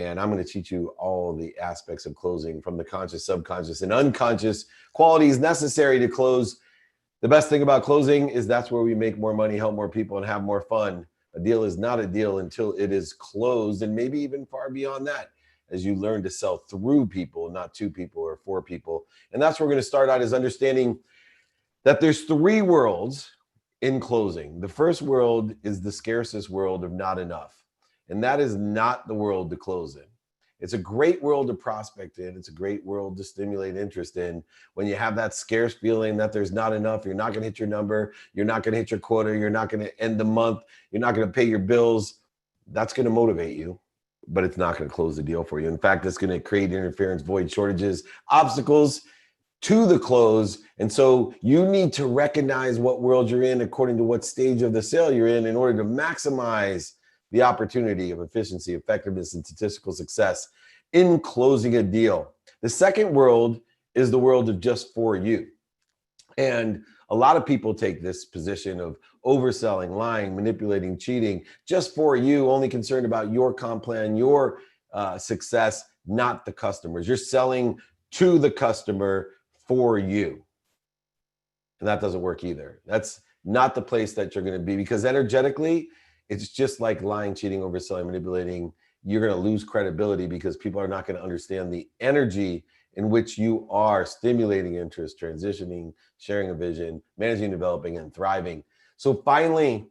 And I'm going to teach you all the aspects of closing, from the conscious, subconscious, and unconscious qualities necessary to close. The best thing about closing is that's where we make more money, help more people, and have more fun. A deal is not a deal until it is closed, and maybe even far beyond that, as you learn to sell through people, not to people or for people. And that's where we're going to start out, is understanding that there's three worlds in closing. The first world is the scarcest world of not enough. And that is not the world to close in. It's a great world to prospect in. It's a great world to stimulate interest in. When you have that scarce feeling that there's not enough, you're not going to hit your number, you're not going to hit your quota, you're not going to end the month, you're not going to pay your bills, that's going to motivate you, but it's not going to close the deal for you. In fact, it's going to create interference, void, shortages, obstacles to the close. And so you need to recognize what world you're in according to what stage of the sale you're in order to maximize the opportunity of efficiency, effectiveness, and statistical success in closing a deal. The second world is the world of just for you. And a lot of people take this position of overselling, lying, manipulating, cheating, just for you, only concerned about your comp plan, your success, not the customers. You're selling to the customer for you. And that doesn't work either. That's not the place that you're going to be, because energetically, it's just like lying, cheating, overselling, manipulating. You're going to lose credibility because people are not going to understand the energy in which you are stimulating interest, transitioning, sharing a vision, managing, developing, and thriving. So finally,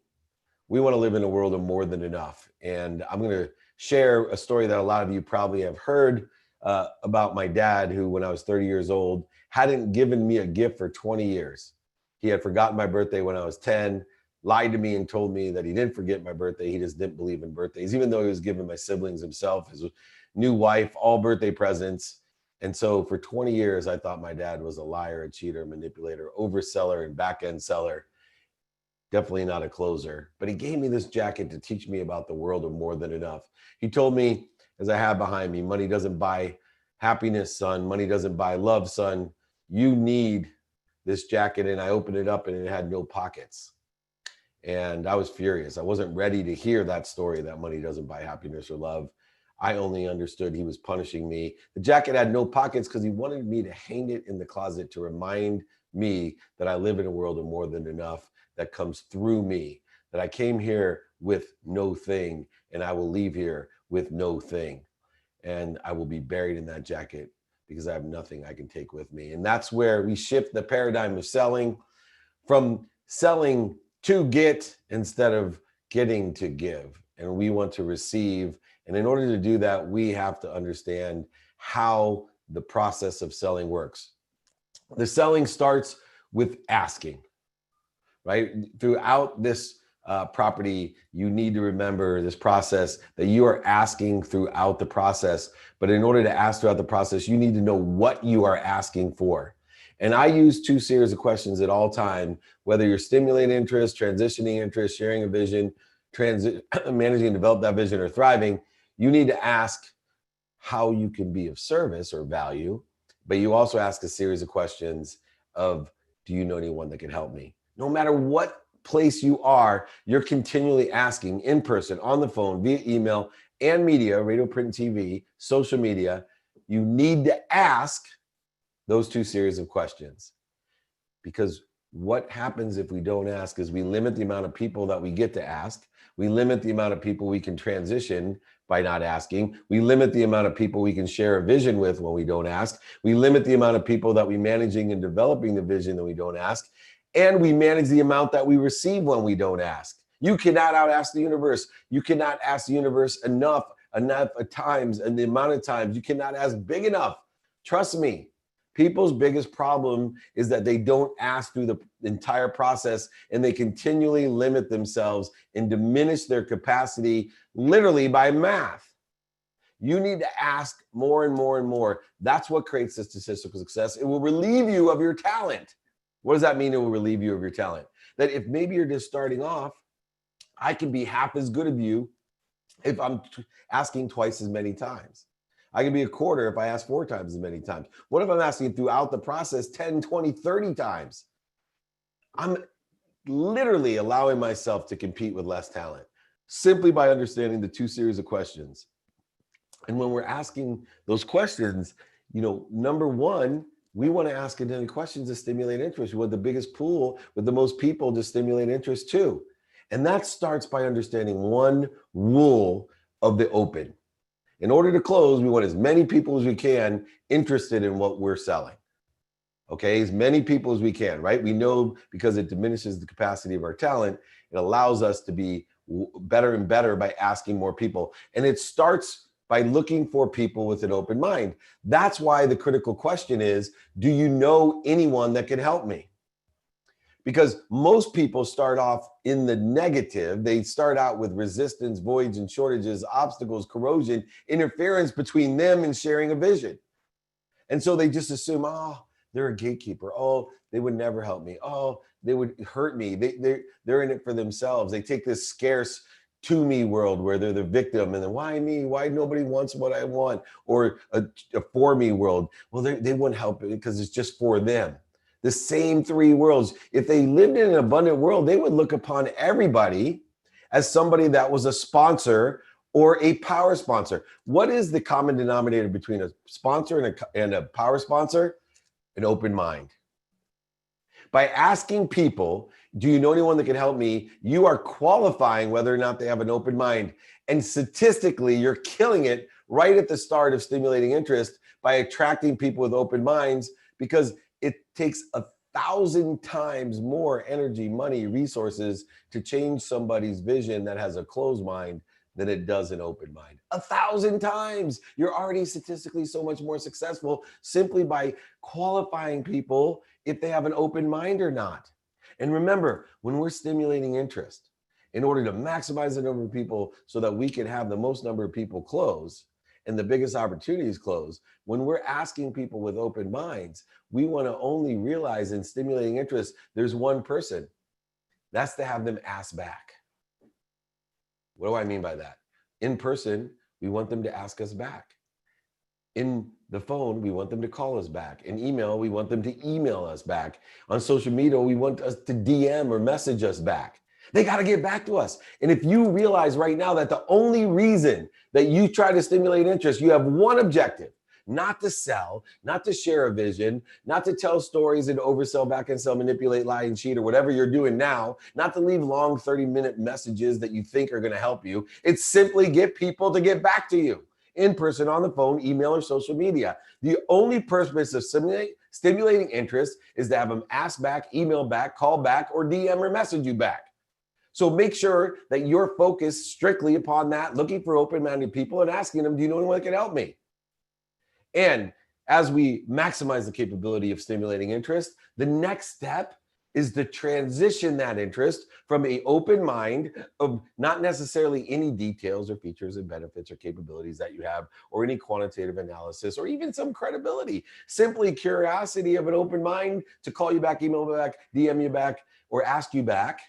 we want to live in a world of more than enough. And I'm going to share a story that a lot of you probably have heard about my dad, who, when I was 30 years old, hadn't given me a gift for 20 years. He had forgotten my birthday when I was 10, lied to me and told me that he didn't forget my birthday. He just didn't believe in birthdays, even though he was giving my siblings, himself, his new wife, all birthday presents. And so for 20 years, I thought my dad was a liar, a cheater, manipulator, overseller, and back-end seller. Definitely not a closer. But he gave me this jacket to teach me about the world of more than enough. He told me, as I have behind me, money doesn't buy happiness, son. Money doesn't buy love, son. You need this jacket. And I opened it up and it had no pockets. And I was furious. I wasn't ready to hear that story, that money doesn't buy happiness or love. I only understood he was punishing me. The jacket had no pockets because he wanted me to hang it in the closet to remind me that I live in a world of more than enough that comes through me, that I came here with no thing and I will leave here with no thing. And I will be buried in that jacket because I have nothing I can take with me. And that's where we shift the paradigm of selling, from selling to get instead of getting to give. And we want to receive. And in order to do that, we have to understand how the process of selling works. The selling starts with asking, right? Throughout this property, you need to remember this process, that you are asking throughout the process. But in order to ask throughout the process, you need to know what you are asking for. And I use two series of questions at all time, whether you're stimulating interest, transitioning interest, sharing a vision, managing and develop that vision, or thriving. You need to ask how you can be of service or value, but you also ask a series of questions of, do you know anyone that can help me? No matter what place you are, you're continually asking, in person, on the phone, via email and media, radio, print, and TV, social media. You need to ask those two series of questions, because what happens if we don't ask is we limit the amount of people that we get to ask. We limit the amount of people we can transition by not asking. We limit the amount of people we can share a vision with when we don't ask. We limit the amount of people that we managing and developing the vision that we don't ask. And we manage the amount that we receive when we don't ask. You cannot out-ask the universe. You cannot ask the universe enough times, and the amount of times. You cannot ask big enough. Trust me. People's biggest problem is that they don't ask through the entire process, and they continually limit themselves and diminish their capacity literally by math. You need to ask more and more and more. That's what creates the statistical success. It will relieve you of your talent. What does that mean? It will relieve you of your talent. That if maybe you're just starting off, I can be half as good of you if I'm asking twice as many times. I can be a quarter if I ask 4 times as many times. What if I'm asking throughout the process 10, 20, 30 times? I'm literally allowing myself to compete with less talent simply by understanding the two series of questions. And when we're asking those questions, number one, we want to ask any questions to stimulate interest. We want the biggest pool with the most people to stimulate interest too. And that starts by understanding one rule of the open. In order to close, we want as many people as we can interested in what we're selling. Okay, as many people as we can, right? We know because it diminishes the capacity of our talent, it allows us to be better and better by asking more people. And it starts by looking for people with an open mind. That's why the critical question is, do you know anyone that can help me? Because most people start off in the negative. They start out with resistance, voids and shortages, obstacles, corrosion, interference between them and sharing a vision. And so they just assume, oh, they're a gatekeeper. Oh, they would never help me. Oh, they would hurt me. They're in it for themselves. They take this scarce to me world where they're the victim, and then why me? Why nobody wants what I want? Or a for me world. Well, they wouldn't help it because it's just for them. The same three worlds. If they lived in an abundant world, they would look upon everybody as somebody that was a sponsor or a power sponsor. What is the common denominator between a sponsor and a power sponsor? An open mind. By asking people, do you know anyone that can help me? You are qualifying whether or not they have an open mind. And statistically, you're killing it right at the start of stimulating interest by attracting people with open minds, because it takes 1,000 times more energy, money, resources to change somebody's vision that has a closed mind than it does an open mind. 1,000 times. You're already statistically so much more successful simply by qualifying people if they have an open mind or not. And remember, when we're stimulating interest, in order to maximize the number of people so that we can have the most number of people close and the biggest opportunities close, when we're asking people with open minds, we want to only realize in stimulating interest, there's one person. That's to have them ask back. What do I mean by that? In person, we want them to ask us back. In the phone, we want them to call us back. In email, we want them to email us back. On social media, we want us to DM or message us back. They got to get back to us. And if you realize right now that the only reason that you try to stimulate interest, you have one objective: not to sell, not to share a vision, not to tell stories and oversell, back and sell, manipulate, lie, and cheat, or whatever you're doing now, not to leave long 30-minute messages that you think are going to help you. It's simply get people to get back to you in person, on the phone, email, or social media. The only purpose of stimulating interest is to have them ask back, email back, call back, or DM or message you back. So make sure that you're focused strictly upon that, looking for open-minded people and asking them, do you know anyone that can help me? And as we maximize the capability of stimulating interest, the next step is to transition that interest from an open mind of not necessarily any details or features and benefits or capabilities that you have, or any quantitative analysis, or even some credibility. Simply curiosity of an open mind to call you back, email back, DM you back, or ask you back.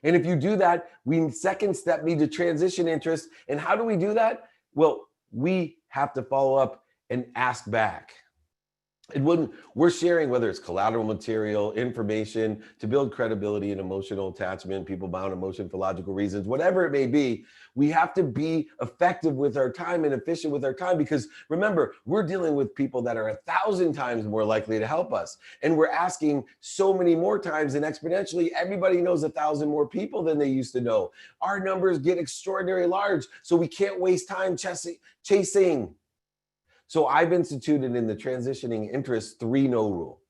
And if you do that, we second step need to transition interest. And how do we do that? Well, we have to follow up and ask back. And when we're sharing, whether it's collateral material, information to build credibility and emotional attachment, people bound emotion for logical reasons, whatever it may be, we have to be effective with our time and efficient with our time, because remember, we're dealing with people that are 1,000 times more likely to help us. And we're asking so many more times, and exponentially, everybody knows 1,000 more people than they used to know. Our numbers get extraordinarily large, so we can't waste time chasing. So I've instituted in the transitioning interest 3-no rule.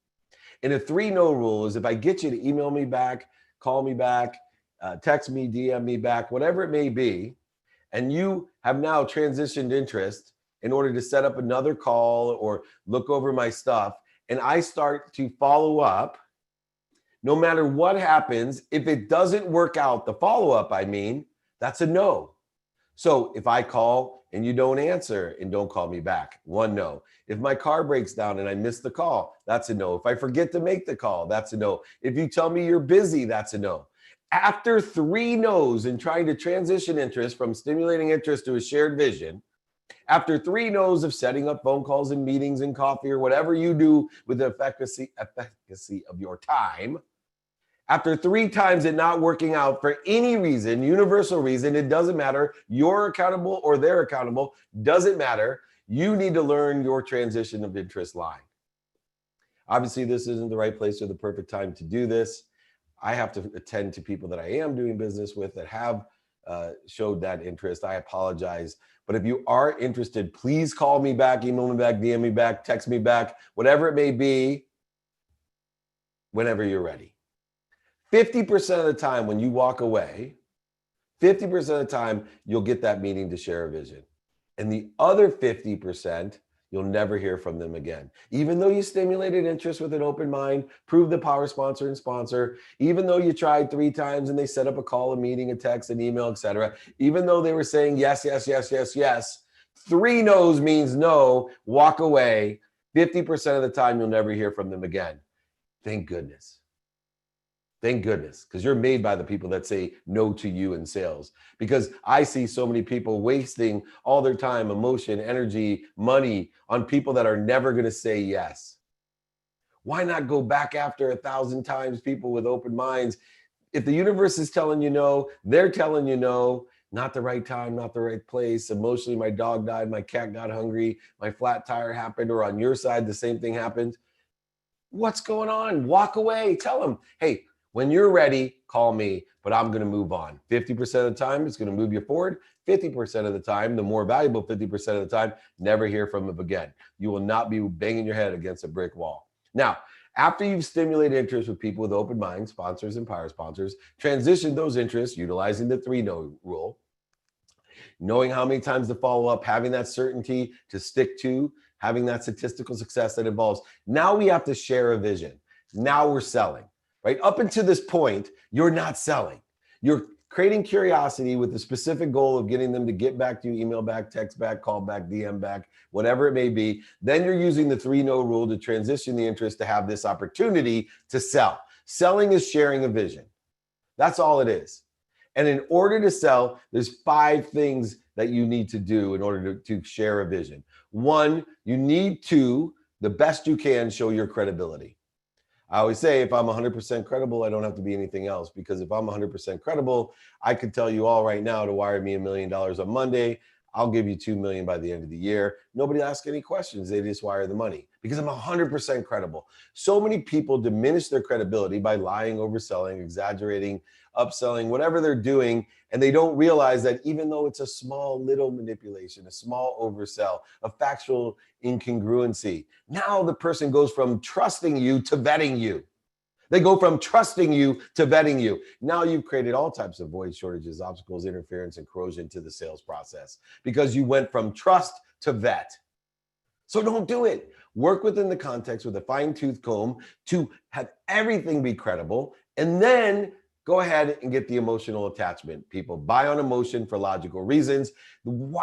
And a 3-no rule is if I get you to email me back, call me back, text me, DM me back, whatever it may be, and you have now transitioned interest in order to set up another call or look over my stuff, and I start to follow up, no matter what happens, if it doesn't work out, the follow-up, that's a no. So if I call and you don't answer and don't call me back, 1 no. If my car breaks down and I miss the call, that's a no. If I forget to make the call, that's a no. If you tell me you're busy, that's a no. After 3 no's in trying to transition interest from stimulating interest to a shared vision, after 3 no's of setting up phone calls and meetings and coffee or whatever you do with the efficacy of your time, After 3 times it not working out for any reason, universal reason, it doesn't matter. You're accountable or they're accountable, doesn't matter. You need to learn your transition of interest line. Obviously, this isn't the right place or the perfect time to do this. I have to attend to people that I am doing business with that have showed that interest. I apologize. But if you are interested, please call me back, email me back, DM me back, text me back, whatever it may be, whenever you're ready. 50% of the time when you walk away, 50% of the time, you'll get that meeting to share a vision. And the other 50%, you'll never hear from them again. Even though you stimulated interest with an open mind, proved the power sponsor and sponsor, even though you tried 3 times and they set up a call, a meeting, a text, an email, etc. Even though they were saying yes, yes, yes, yes, yes, 3 no's means no, walk away. 50% of the time, you'll never hear from them again. Thank goodness. Thank goodness, because you're made by the people that say no to you in sales. Because I see so many people wasting all their time, emotion, energy, money on people that are never going to say yes. Why not go back after 1,000 times people with open minds? If the universe is telling you no, they're telling you no, not the right time, not the right place. Emotionally, my dog died, my cat got hungry, my flat tire happened, or on your side, the same thing happened. What's going on? Walk away. Tell them, hey, when you're ready, call me, but I'm going to move on. 50% of the time, it's going to move you forward. 50% of the time, the more valuable 50% of the time, never hear from them again. You will not be banging your head against a brick wall. Now, after you've stimulated interest with people with open minds, sponsors and power sponsors, transition those interests utilizing the 3-no rule, knowing how many times to follow up, having that certainty to stick to, having that statistical success that involves. Now we have to share a vision. Now we're selling. Right? Up until this point, you're not selling. You're creating curiosity with the specific goal of getting them to get back to you, email back, text back, call back, DM back, whatever it may be. Then you're using the 3-no rule to transition the interest to have this opportunity to sell. Selling is sharing a vision. That's all it is. And in order to sell, there's 5 things that you need to do in order to share a vision. 1, you need to, the best you can, show your credibility. I always say, if I'm 100% credible, I don't have to be anything else, because if I'm 100% credible, I could tell you all right now to wire me $1 million on Monday. I'll give you $2 million by the end of the year. Nobody asks any questions. They just wire the money because I'm 100% credible. So many people diminish their credibility by lying, overselling, exaggerating, upselling, whatever they're doing. And they don't realize that even though it's a small little manipulation, a small oversell, a factual incongruency, now the person goes from trusting you to vetting you. They go from trusting you to vetting you. Now you've created all types of voids, shortages, obstacles, interference, and corrosion to the sales process because you went from trust to vet. So don't do it. Work within the context with a fine-tooth comb to have everything be credible, and then go ahead and get the emotional attachment. People buy on emotion for logical reasons.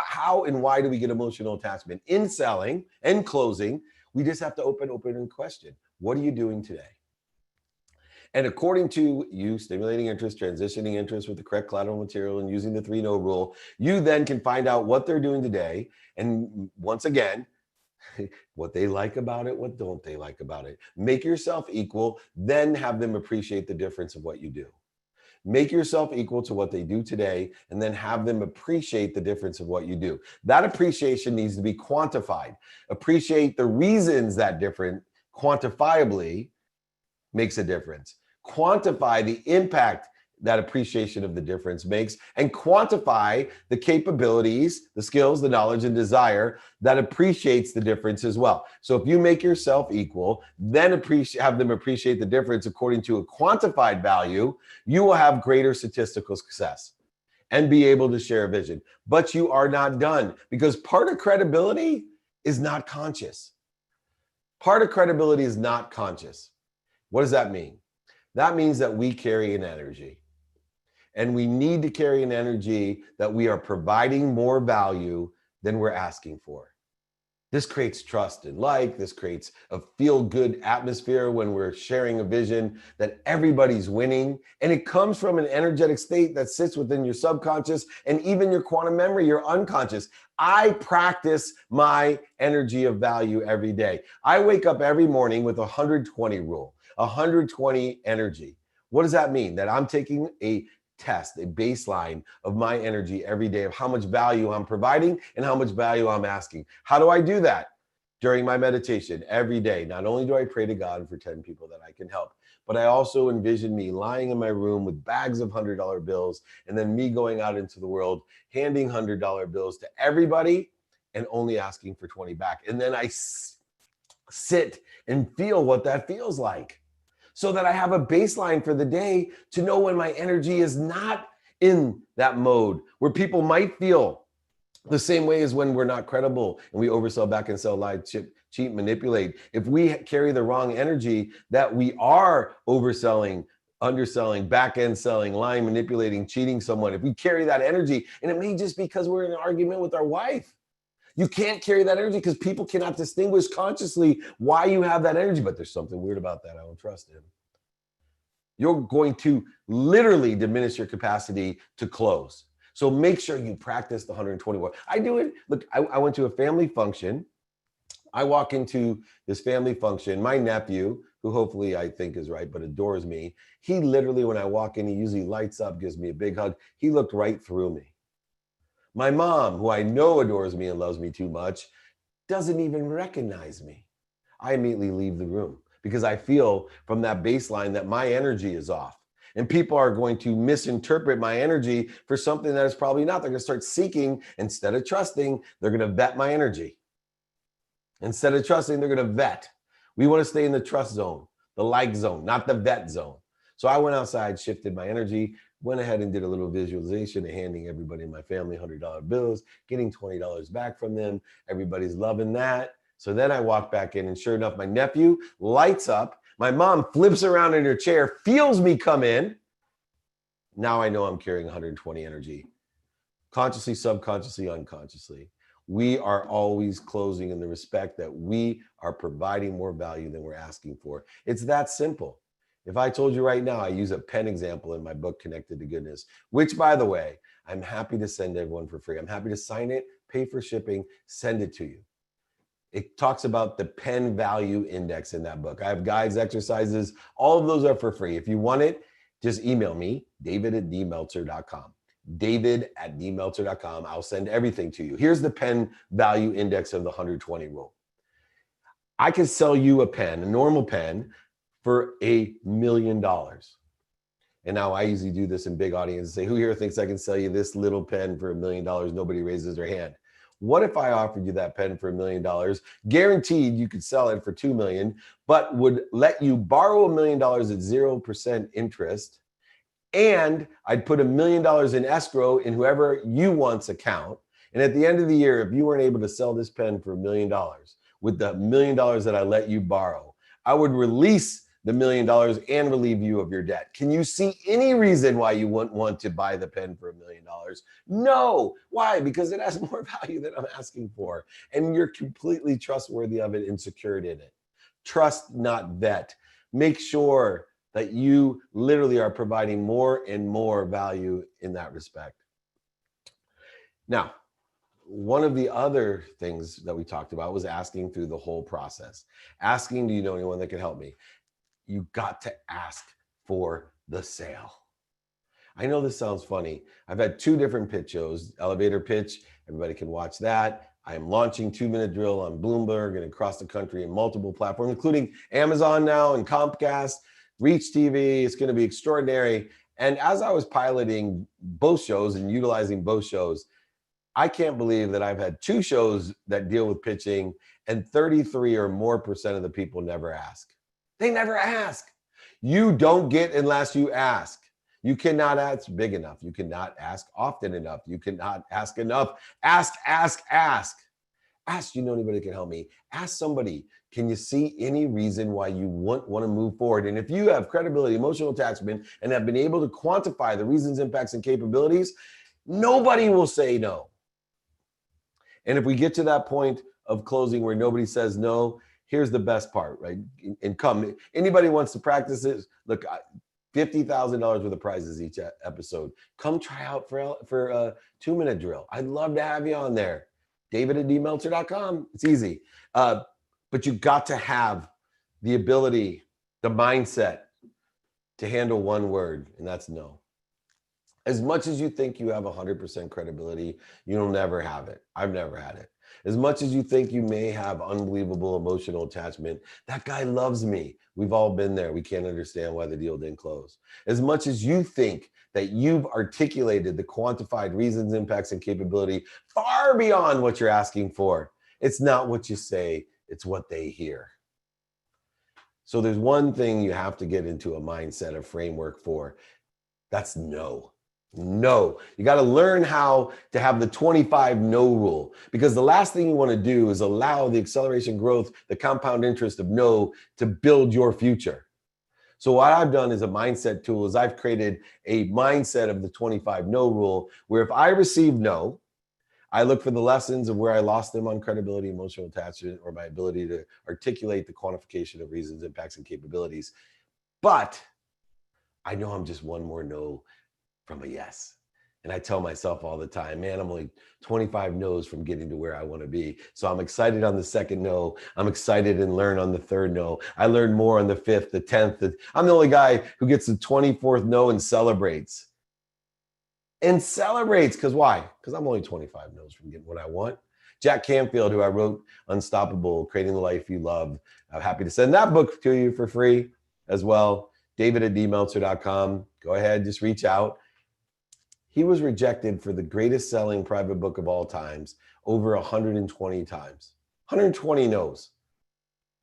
How and why do we get emotional attachment? In selling and closing, we just have to open and question. What are you doing today? And according to you stimulating interest, transitioning interest with the correct collateral material, and using the 3-no rule, you then can find out what they're doing today. And once again, what they like about it, what don't they like about it. Make yourself equal, then have them appreciate the difference of what you do. Make yourself equal to what they do today, and then have them appreciate the difference of what you do. That appreciation needs to be quantified. Appreciate the reasons that different quantifiably makes a difference. Quantify the impact that appreciation of the difference makes, and quantify the capabilities, the skills, the knowledge, and desire that appreciates the difference as well. So if you make yourself equal, then have them appreciate the difference according to a quantified value, you will have greater statistical success and be able to share a vision. But you are not done, because part of credibility is not conscious. Part of credibility is not conscious. What does that mean? That means that we carry an energy. And we need to carry an energy that we are providing more value than we're asking for. This creates trust and like. This creates a feel-good atmosphere when we're sharing a vision that everybody's winning. And it comes from an energetic state that sits within your subconscious and even your quantum memory, your unconscious. I practice my energy of value every day. I wake up every morning with a 120 rule, 120 energy. What does that mean? That I'm taking a test, a baseline of my energy every day of how much value I'm providing and how much value I'm asking. How do I do that? During my meditation every day, not only do I pray to God for 10 people that I can help, but I also envision me lying in my room with bags of $100 bills and then me going out into the world, handing $100 bills to everybody and only asking for 20 back. And then I sit and feel what that feels like, so that I have a baseline for the day to know when my energy is not in that mode where people might feel the same way as when we're not credible and we oversell, back and sell, lie, cheat, manipulate. If we carry the wrong energy, that we are overselling, underselling, back end selling, lying, manipulating, cheating someone. If we carry that energy, and it may just be because we're in an argument with our wife. You can't carry that energy because people cannot distinguish consciously why you have that energy. But there's something weird about that. I don't trust him. You're going to literally diminish your capacity to close. So make sure you practice the 120 words. I do it. Look, I went to a family function. I walk into this family function. My nephew, who hopefully I think is right, but adores me. He literally, when I walk in, he usually lights up, gives me a big hug. He looked right through me. My mom, who I know adores me and loves me too much, doesn't even recognize me. I immediately leave the room because I feel from that baseline that my energy is off. And people are going to misinterpret my energy for something that is probably not. They're going to start seeking instead of trusting. They're going to vet my energy. Instead of trusting, they're going to vet. We want to stay in the trust zone, the like zone, not the vet zone. So I went outside, shifted my energy, went ahead and did a little visualization of handing everybody in my family $100 bills, getting $20 back from them. Everybody's loving that. So then I walked back in, and sure enough, my nephew lights up. My mom flips around in her chair, feels me come in. Now I know I'm carrying 120 energy, consciously, subconsciously, unconsciously. We are always closing in the respect that we are providing more value than we're asking for. It's that simple. If I told you right now, I use a pen example in my book, Connected to Goodness, which, by the way, I'm happy to send everyone for free. I'm happy to sign it, pay for shipping, send it to you. It talks about the pen value index in that book. I have guides, exercises, all of those are for free. If you want it, just email me, david@dmeltzer.com. david@dmeltzer.com. I'll send everything to you. Here's the pen value index of the 120 rule. I can sell you a pen, a normal pen, for $1 million. And now I usually do this in big audiences, say, who here thinks I can sell you this little pen for $1 million? Nobody raises their hand. What if I offered you that pen for $1 million, guaranteed you could sell it for $2 million, but would let you borrow $1 million at 0% interest, and I'd put $1 million in escrow in whoever you want's account. And at the end of the year, if you weren't able to sell this pen for $1 million with the $1 million that I let you borrow, I would release the $1 million and relieve you of your debt. Can you see any reason why you wouldn't want to buy the pen for $1 million? No. Why? Because it has more value than I'm asking for. And you're completely trustworthy of it and secured in it. Trust, not vet. Make sure that you literally are providing more and more value in that respect. Now, one of the other things that we talked about was asking through the whole process. Asking, do you know anyone that can help me? You got to ask for the sale. I know this sounds funny. I've had 2 different pitch shows, elevator pitch, everybody can watch that. I am launching 2-Minute Drill on Bloomberg and across the country in multiple platforms, including Amazon now and Comcast, Reach TV. It's going to be extraordinary. And as I was piloting both shows and utilizing both shows, I can't believe that I've had 2 shows that deal with pitching and 33 or more % of the people never ask. They never ask. You don't get unless you ask. You cannot ask big enough. You cannot ask often enough. You cannot ask enough. Ask, ask, ask. Ask, do you know anybody that can help me? Ask somebody, can you see any reason why you want to move forward? And if you have credibility, emotional attachment, and have been able to quantify the reasons, impacts, and capabilities, nobody will say no. And if we get to that point of closing where nobody says no, here's the best part, right? And come, anybody wants to practice this, look, $50,000 worth of prizes each episode. Come try out for a 2-Minute Drill. I'd love to have you on there. David@dmeltzer.com. It's easy. But you got to have the ability, the mindset to handle one word, and that's no. As much as you think you have 100% credibility, you'll never have it. I've never had it. As much as you think you may have unbelievable emotional attachment, that guy loves me. We've all been there. We can't understand why the deal didn't close. As much as you think that you've articulated the quantified reasons, impacts, and capability far beyond what you're asking for, it's not what you say, it's what they hear. So there's one thing you have to get into a mindset, a framework for. That's no. No. You got to learn how to have the 25 no rule, because the last thing you want to do is allow the acceleration growth, the compound interest of no to build your future. So what I've done is a mindset tool is I've created a mindset of the 25 no rule, where if I receive no, I look for the lessons of where I lost them on credibility, emotional attachment, or my ability to articulate the quantification of reasons, impacts, and capabilities. But I know I'm just one more no from a yes. And I tell myself all the time, man, I'm only 25 no's from getting to where I want to be. So I'm excited on the second no. I'm excited and learn on the third no. I learn more on the fifth, the 10th. I'm the only guy who gets the 24th no and celebrates. And celebrates, because why? Because I'm only 25 no's from getting what I want. Jack Canfield, who I wrote Unstoppable, Creating the Life You Love. I'm happy to send that book to you for free as well. David@dmeltzer.com. Go ahead, just reach out. He was rejected for the greatest selling private book of all times over 120 times. 120 no's.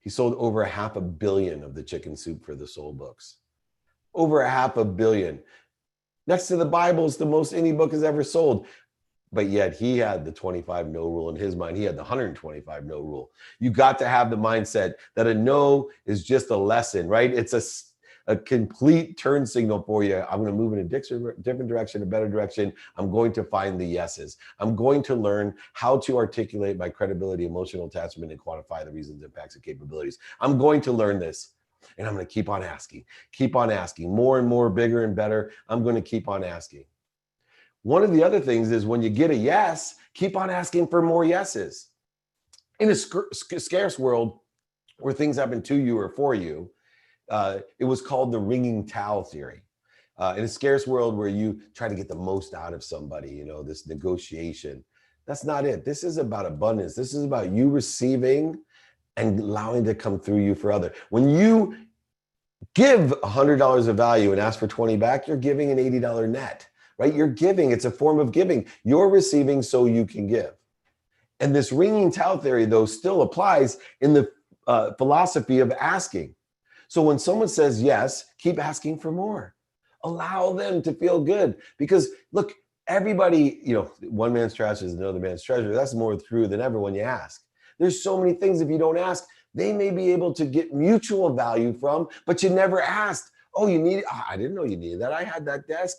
He sold over 500 million of the Chicken Soup for the Soul books. Over 500 million. Next to the Bible, it's the most any book has ever sold. But yet he had the 25 no rule in his mind. He had the 125 no rule. You got to have the mindset that a no is just a lesson, right? It's a complete turn signal for you. I'm going to move in a different direction, a better direction. I'm going to find the yeses. I'm going to learn how to articulate my credibility, emotional attachment, and quantify the reasons, impacts, and capabilities. I'm going to learn this. And I'm going to keep on asking more and more, bigger and better. I'm going to keep on asking. One of the other things is when you get a yes, keep on asking for more yeses. In a scarce world where things happen to you or for you, it was called the ringing towel theory. In a scarce world where you try to get the most out of somebody, this negotiation, that's not it. This is about abundance. This is about you receiving and allowing to come through you for other. When you give $100 of value and ask for 20 back, you're giving an $80 net, right? You're giving. It's a form of giving. You're receiving so you can give. And this ringing towel theory, though, still applies in the philosophy of asking. So when someone says yes, keep asking for more. Allow them to feel good. Because look, everybody, one man's trash is another man's treasure. That's more true than ever when you ask. There's so many things if you don't ask, they may be able to get mutual value from, but you never asked. Oh, you need it? Oh, I didn't know you needed that. I had that desk.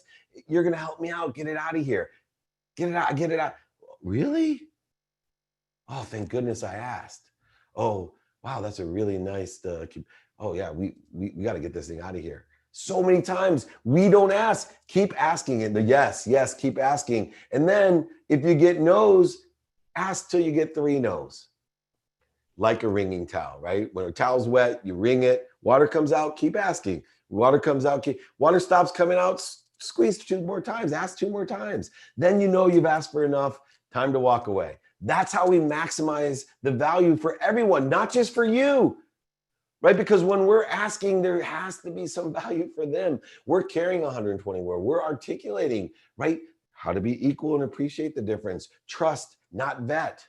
You're going to help me out. Get it out of here. Get it out. Really? Oh, thank goodness I asked. Oh, wow, that's a really nice, oh yeah, we got to get this thing out of here. So many times we don't ask. Keep asking it. The yes, keep asking. And then if you get no's, ask till you get 3 no's. Like a ringing towel, right? When a towel's wet, you wring it. Water comes out, keep asking. Water comes out, water stops coming out, squeeze 2 more times, ask 2 more times. Then you know you've asked for enough, time to walk away. That's how we maximize the value for everyone, not just for you, right? Because when we're asking, there has to be some value for them. We're carrying 120 words. We're articulating, right? How to be equal and appreciate the difference. Trust, not vet.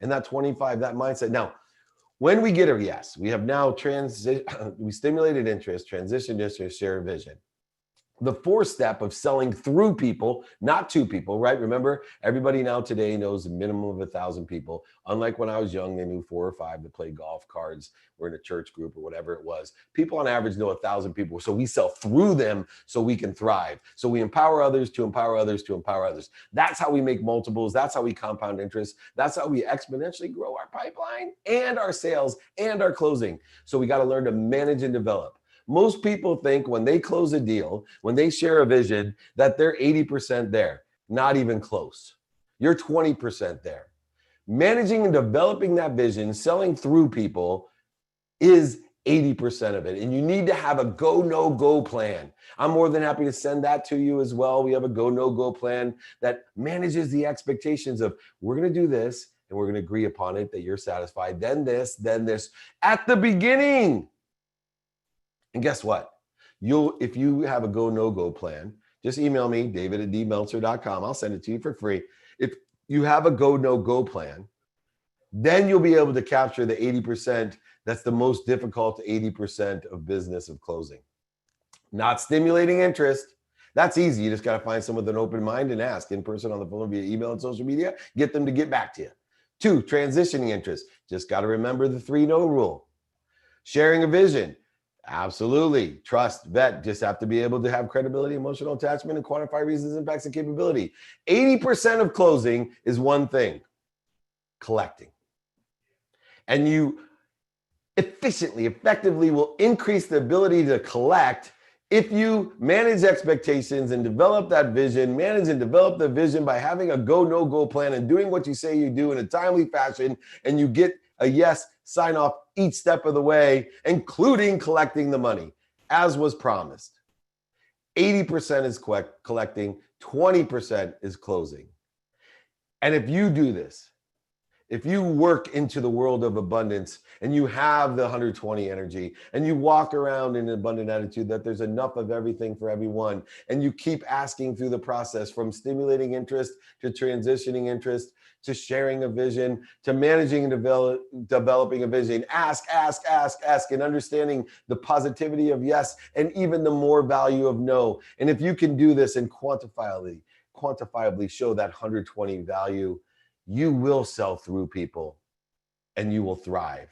And that 25, that mindset. Now, when we get a yes, we have now we stimulated interest, transitioned interest, share vision. The 4th step of selling through people, not to people, right? Remember, everybody now today knows a minimum of 1,000 people. Unlike when I was young, they knew 4 or 5 that played golf, cards, were in a church group or whatever it was. People on average know 1,000 people. So we sell through them so we can thrive. So we empower others to empower others to empower others. That's how we make multiples. That's how we compound interest. That's how we exponentially grow our pipeline and our sales and our closing. So we got to learn to manage and develop. Most people think when they close a deal, when they share a vision, that they're 80% there. Not even close. You're 20% there. Managing and developing that vision, selling through people, is 80% of it. And you need to have a go, no go plan. I'm more than happy to send that to you as well. We have a go, no go plan that manages the expectations of we're going to do this and we're going to agree upon it that you're satisfied. Then this at the beginning. And guess what? If you have a go, no go plan, just email me, david@dmeltzer.com. I'll send it to you for free. If you have a go, no go plan, then you'll be able to capture the 80% that's the most difficult 80% of business of closing. Not stimulating interest. That's easy. You just got to find someone with an open mind and ask in person, on the phone, via email and social media. Get them to get back to you. 2, transitioning interest. Just got to remember the 3 no rule. Sharing a vision. Absolutely. Trust, vet. Just have to be able to have credibility, emotional attachment, and quantify reasons, impacts, and capability. 80% of closing is one thing: collecting. And you effectively will increase the ability to collect if you manage expectations and develop that vision, manage and develop the vision by having a go, no go plan and doing what you say you do in a timely fashion, and you get a yes sign off each step of the way, including collecting the money, as was promised. 80% is collecting, 20% is closing. And if you do this, if you work into the world of abundance and you have the 120 energy and you walk around in an abundant attitude that there's enough of everything for everyone, and you keep asking through the process from stimulating interest to transitioning interest to sharing a vision to managing and developing a vision, ask, and understanding the positivity of yes and even the more value of no. And if you can do this and quantifiably show that 120 value, you will sell through people and you will thrive.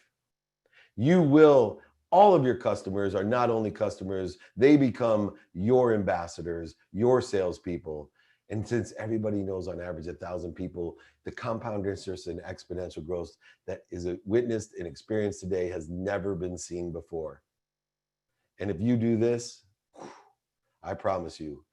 All of your customers are not only customers, they become your ambassadors, your salespeople. And since everybody knows on average 1,000 people, the compound interest and exponential growth that is witnessed and experienced today has never been seen before. And if you do this, I promise you,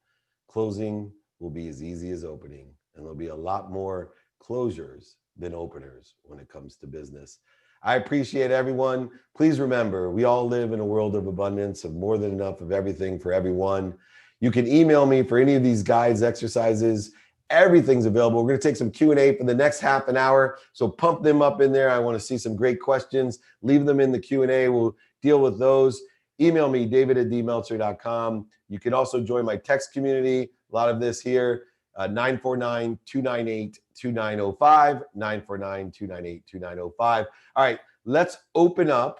closing will be as easy as opening, and there'll be a lot more closures than openers when it comes to business. I appreciate everyone. Please remember, we all live in a world of abundance, of more than enough of everything for everyone. You can email me for any of these guides, exercises. Everything's available. We're going to take some Q&A for the next half an hour, so pump them up in there. I want to see some great questions. Leave them in the Q&A. We'll deal with those. Email me, david@dmeltzer.com. You can also join my text community. A lot of this here. 949-298-2905, 949-298-2905. All right, let's open up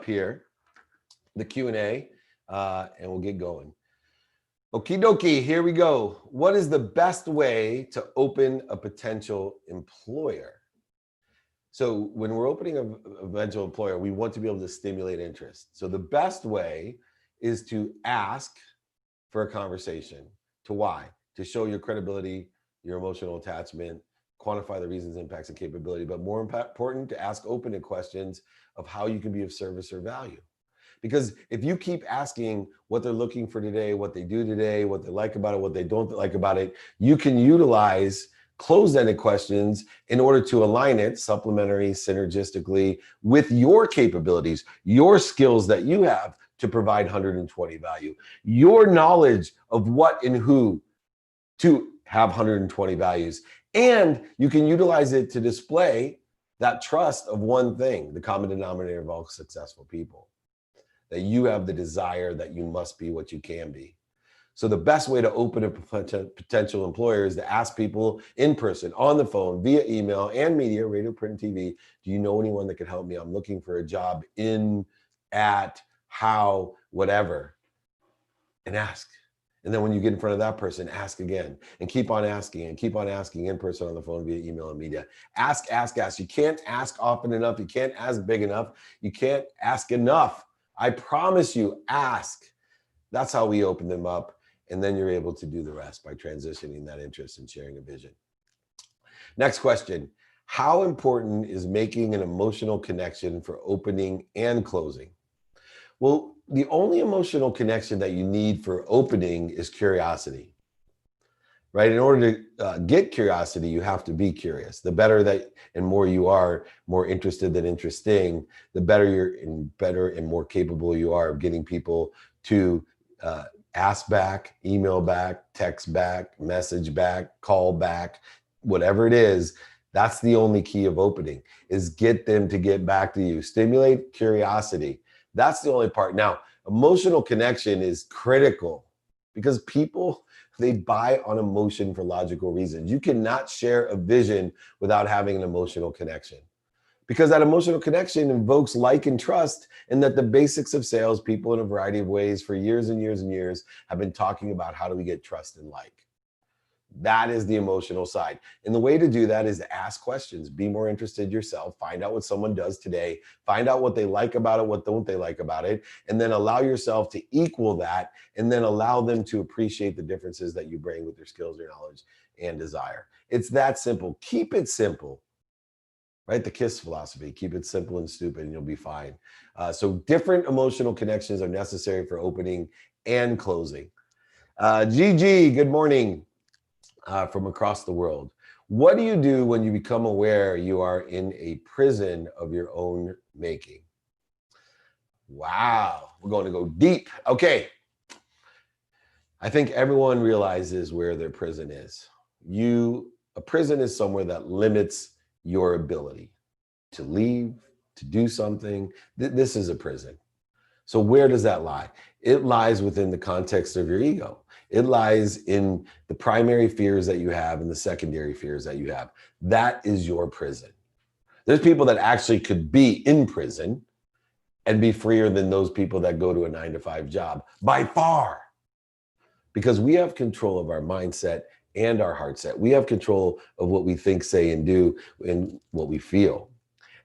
here the Q&A, and we'll get going. Okie dokie, here we go. What is the best way to open a potential employer? So when we're opening a potential employer, we want to be able to stimulate interest. So the best way is to ask for a conversation. To why? To show your credibility, your emotional attachment, quantify the reasons, impacts, and capability, but more important, to ask open-ended questions of how you can be of service or value. Because if you keep asking what they're looking for today, what they do today, what they like about it, what they don't like about it, you can utilize closed-ended questions in order to align it supplementary, synergistically with your capabilities, your skills that you have to provide 120 value, your knowledge of what and who to have 120 values. And you can utilize it to display that trust of one thing, the common denominator of all successful people, that you have the desire that you must be what you can be. So the best way to open a potential employer is to ask people in person, on the phone, via email and media, radio, print, and TV, do you know anyone that could help me? I'm looking for a job in, at, how, whatever, and ask. And then when you get in front of that person, ask again, and keep on asking in person, on the phone, via email and media. Ask. You can't ask often enough. You can't ask big enough. You can't ask enough. I promise you, ask. That's how we open them up. And then you're able to do the rest by transitioning that interest and sharing a vision. Next question. How important is making an emotional connection for opening and closing? Well, the only emotional connection that you need for opening is curiosity. right? In order to get curiosity, you have to be curious. The better that and more you are, more interested than interesting, the better and more capable you are of getting people to ask back, email back, text back, message back, call back, whatever it is. That's the only key of opening, is get them to get back to you. Stimulate curiosity. That's the only part. Now, emotional connection is critical because people, they buy on emotion for logical reasons. You cannot share a vision without having an emotional connection, because that emotional connection invokes like and trust, and that the basics of sales, people in a variety of ways for years and years and years have been talking about how do we get trust and like. That is the emotional side. And the way to do that is to ask questions, be more interested yourself, find out what someone does today, find out what they like about it, what don't they like about it, and then allow yourself to equal that, and then allow them to appreciate the differences that you bring with your skills, your knowledge, and desire. It's that simple. Keep it simple, right? The KISS philosophy, keep it simple and stupid and you'll be fine. So different emotional connections are necessary for opening and closing. Gigi, good morning. From across the world. What do you do when you become aware you are in a prison of your own making? Wow, we're going to go deep. Okay. I think everyone realizes where their prison is. A prison is somewhere that limits your ability to leave, to do something. This is a prison. So where does that lie? It lies within the context of your ego. It lies in the primary fears that you have and the secondary fears that you have. That is your prison. There's people that actually could be in prison and be freer than those people that go to a 9-to-5 job by far, because we have control of our mindset and our heart set. We have control of what we think, say, and do, and what we feel.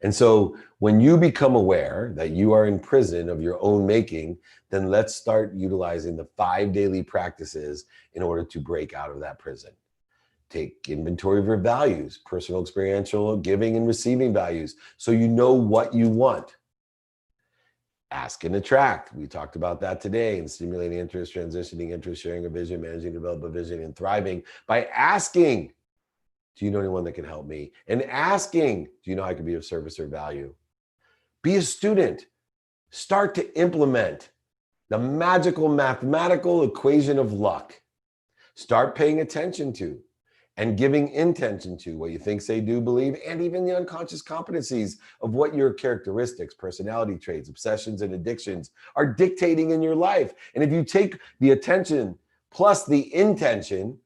And so when you become aware that you are in prison of your own making, then let's start utilizing the 5 daily practices in order to break out of that prison. Take inventory of your values, personal, experiential, giving and receiving values, so you know what you want. Ask and attract. We talked about that today, and stimulating interest, transitioning interest, sharing a vision, managing, develop a vision, and thriving by asking, do you know anyone that can help me? And asking, do you know I can be of service or value? Be a student. Start to implement the magical mathematical equation of luck. Start paying attention to and giving intention to what you think, say, do, believe, and even the unconscious competencies of what your characteristics, personality traits, obsessions, and addictions are dictating in your life. And if you take the attention plus the intention,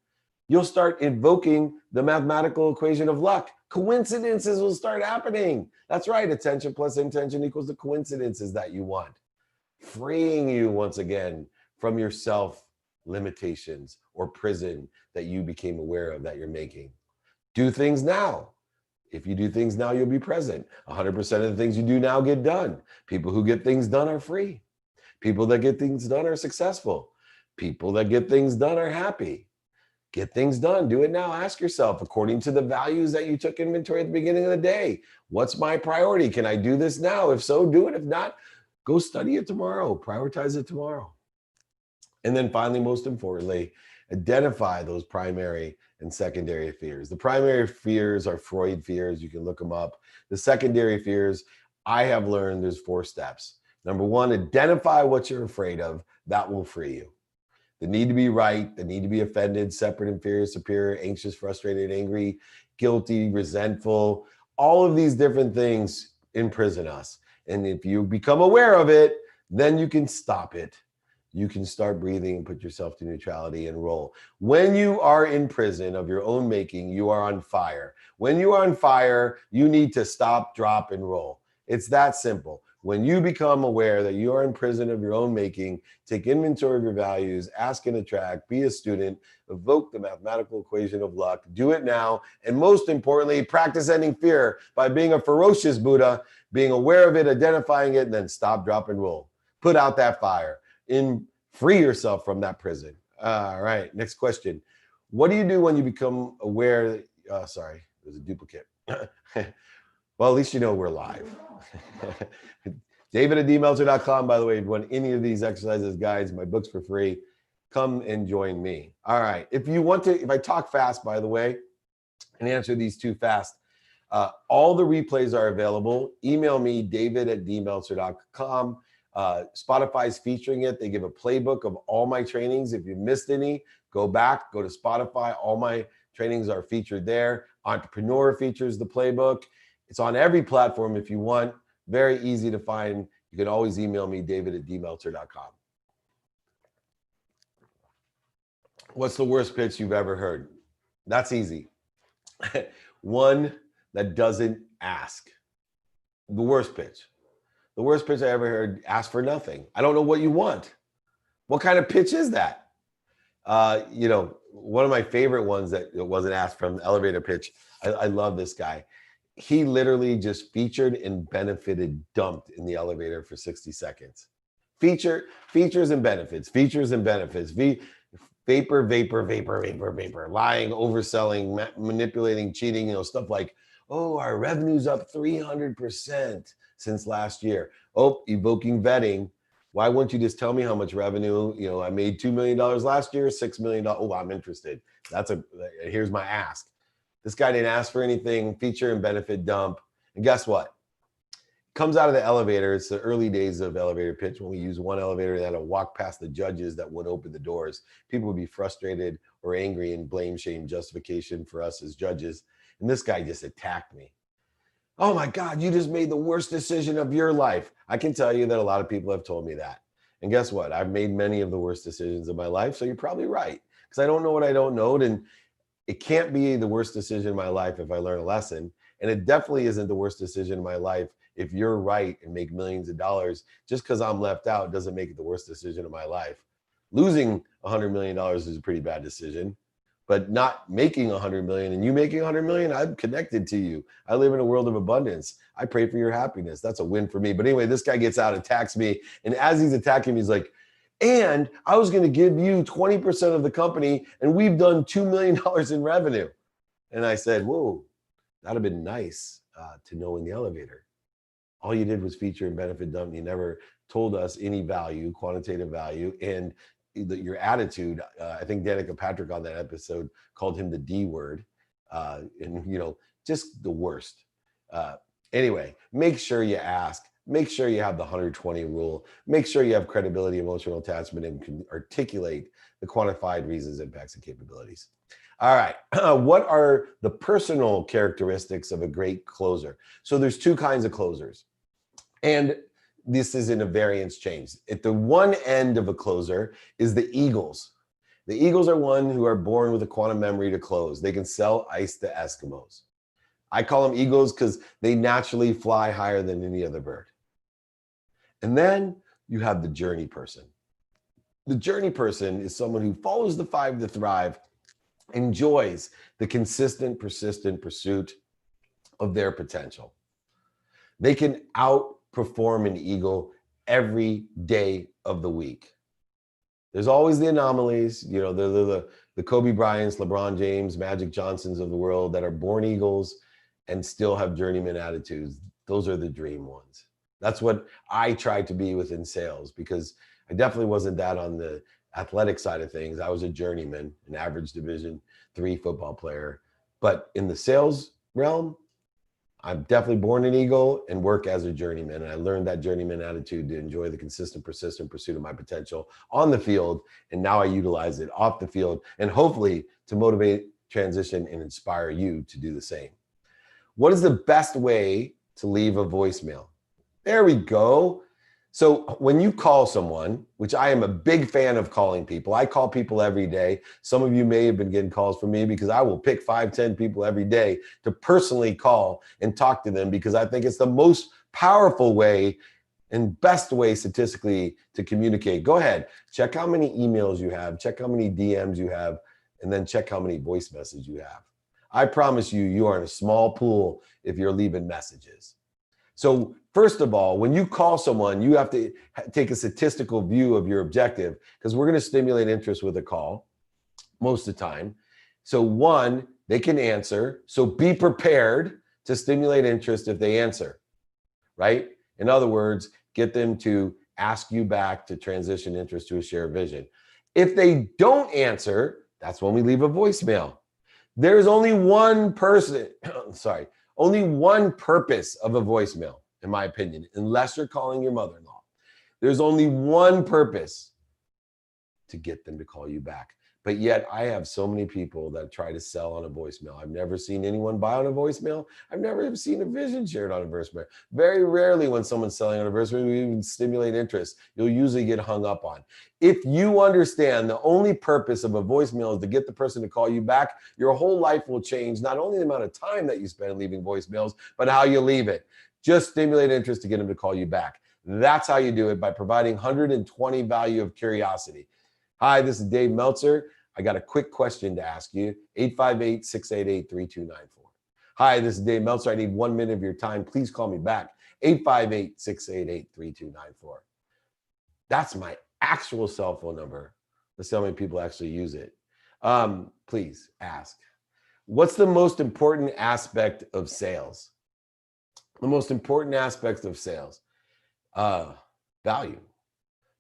you'll start invoking the mathematical equation of luck. Coincidences will start happening. That's right. Attention plus intention equals the coincidences that you want. Freeing you once again from your self limitations or prison that you became aware of that you're making. Do things now. If you do things now, you'll be present. 100% of the things you do now get done. People who get things done are free. People that get things done are successful. People that get things done are happy. Get things done. Do it now. Ask yourself, according to the values that you took inventory at the beginning of the day, what's my priority? Can I do this now? If so, do it. If not, go study it tomorrow. Prioritize it tomorrow. And then finally, most importantly, identify those primary and secondary fears. The primary fears are Freud fears. You can look them up. The secondary fears, I have learned there's 4 steps. Number 1, identify what you're afraid of. That will free you. The need to be right, the need to be offended, separate, inferior, superior, anxious, frustrated, angry, guilty, resentful, all of these different things imprison us. And if you become aware of it, then you can stop it. You can start breathing and put yourself to neutrality and roll. When you are in prison of your own making, you are on fire. When you are on fire, you need to stop, drop, and roll. It's that simple. When you become aware that you are in prison of your own making, take inventory of your values, ask and attract, be a student, evoke the mathematical equation of luck, do it now, and most importantly, practice ending fear by being a ferocious Buddha, being aware of it, identifying it, and then stop, drop, and roll. Put out that fire. Free yourself from that prison. All right, next question. What do you do when you become aware that, sorry, there's a duplicate. Well, at least you know we're live. David@dmeltzer.com, by the way, if you want any of these exercises, guides, my books for free, come and join me. All right. If you want to, if I talk fast, by the way, and answer these too fast, all the replays are available. Email me, david@dmeltzer.com. Spotify's featuring it. They give a playbook of all my trainings. If you missed any, go back, go to Spotify. All my trainings are featured there. Entrepreneur features the playbook. It's on every platform if you want. Very easy to find. You can always email me, david@dmeltzer.com. What's the worst pitch you've ever heard? That's easy. One that doesn't ask. The worst pitch. The worst pitch I ever heard, ask for nothing. I don't know what you want. What kind of pitch is that? One of my favorite ones that wasn't asked from the elevator pitch. I love this guy. He literally just featured and benefited dumped in the elevator for 60 seconds. Features and benefits, vapor, lying, overselling, manipulating, cheating, stuff like, oh, our revenue's up 300% since last year. Oh, evoking vetting. Why won't you just tell me how much revenue? I made $2 million last year, $6 million. Oh, I'm interested. Here's my ask. This guy didn't ask for anything, feature and benefit dump. And guess what? Comes out of the elevator. It's the early days of elevator pitch when we use one elevator that will walk past the judges that would open the doors. People would be frustrated or angry and blame, shame, justification for us as judges. And this guy just attacked me. Oh my God, you just made the worst decision of your life. I can tell you that a lot of people have told me that. And guess what? I've made many of the worst decisions of my life. So you're probably right. Because I don't know what I don't know. And it can't be the worst decision of my life if I learn a lesson. And it definitely isn't the worst decision of my life if you're right and make millions of dollars. Just because I'm left out doesn't make it the worst decision of my life. Losing $100 million is a pretty bad decision. But not making 100 million and you making 100 million, I'm connected to you. I live in a world of abundance. I pray for your happiness. That's a win for me. But anyway, this guy gets out, attacks me. And as he's attacking me, he's like, and I was going to give you 20% of the company and we've done $2 million in revenue. And I said, whoa, that'd have been nice to know in the elevator. All you did was feature and benefit dump. You never told us any value, quantitative value. And your attitude, I think Danica Patrick on that episode called him the D word, and just the worst. Anyway, make sure you ask, make sure you have the 120 rule, make sure you have credibility, emotional attachment, and can articulate the quantified reasons, impacts, and capabilities. All right, what are the personal characteristics of a great closer? So there's two kinds of closers. And this is in a variance change. At the one end of a closer is the Eagles. The Eagles are one who are born with a quantum memory to close. They can sell ice to Eskimos. I call them Eagles because they naturally fly higher than any other bird. And then you have the journey person. The journey person is someone who follows the 5 to thrive, enjoys the consistent, persistent pursuit of their potential. They can outperform an eagle every day of the week. There's always the anomalies, the Kobe Bryants, LeBron James, Magic Johnsons of the world that are born eagles and still have journeyman attitudes. Those are the dream ones. That's what I tried to be within sales, because I definitely wasn't that on the athletic side of things. I was a journeyman, an average Division III football player. But in the sales realm, I'm definitely born an eagle and work as a journeyman. And I learned that journeyman attitude to enjoy the consistent, persistent pursuit of my potential on the field. And now I utilize it off the field, and hopefully to motivate, transition, and inspire you to do the same. What is the best way to leave a voicemail? There we go. So when you call someone, which I am a big fan of calling people, I call people every day. Some of you may have been getting calls from me because I will pick 5, 10 people every day to personally call and talk to them, because I think it's the most powerful way and best way statistically to communicate. Go ahead, check how many emails you have, check how many DMs you have, and then check how many voice messages you have. I promise you, you are in a small pool if you're leaving messages. So first of all, when you call someone, you have to take a statistical view of your objective, because we're going to stimulate interest with a call most of the time. So one, they can answer. So be prepared to stimulate interest if they answer, right? In other words, get them to ask you back to transition interest to a shared vision. If they don't answer, that's when we leave a voicemail. There's only one person, sorry, only one purpose of a voicemail, in my opinion, unless you're calling your mother-in-law. There's only one purpose: to get them to call you back. But yet I have so many people that try to sell on a voicemail. I've never seen anyone buy on a voicemail. I've never even seen a vision shared on a voicemail. Very rarely when someone's selling on a voicemail, we even stimulate interest. You'll usually get hung up on. If you understand the only purpose of a voicemail is to get the person to call you back, your whole life will change. Not only the amount of time that you spend leaving voicemails, but how you leave it. Just stimulate interest to get them to call you back. That's how you do it, by providing 120 value of curiosity. Hi, this is Dave Meltzer. I got a quick question to ask you. 858-688-3294. Hi, this is Dave Meltzer. I need 1 minute of your time. Please call me back. 858-688-3294. That's my actual cell phone number. Let's see how many people actually use it. Please ask. What's the most important aspect of sales? The most important aspect of sales? Value.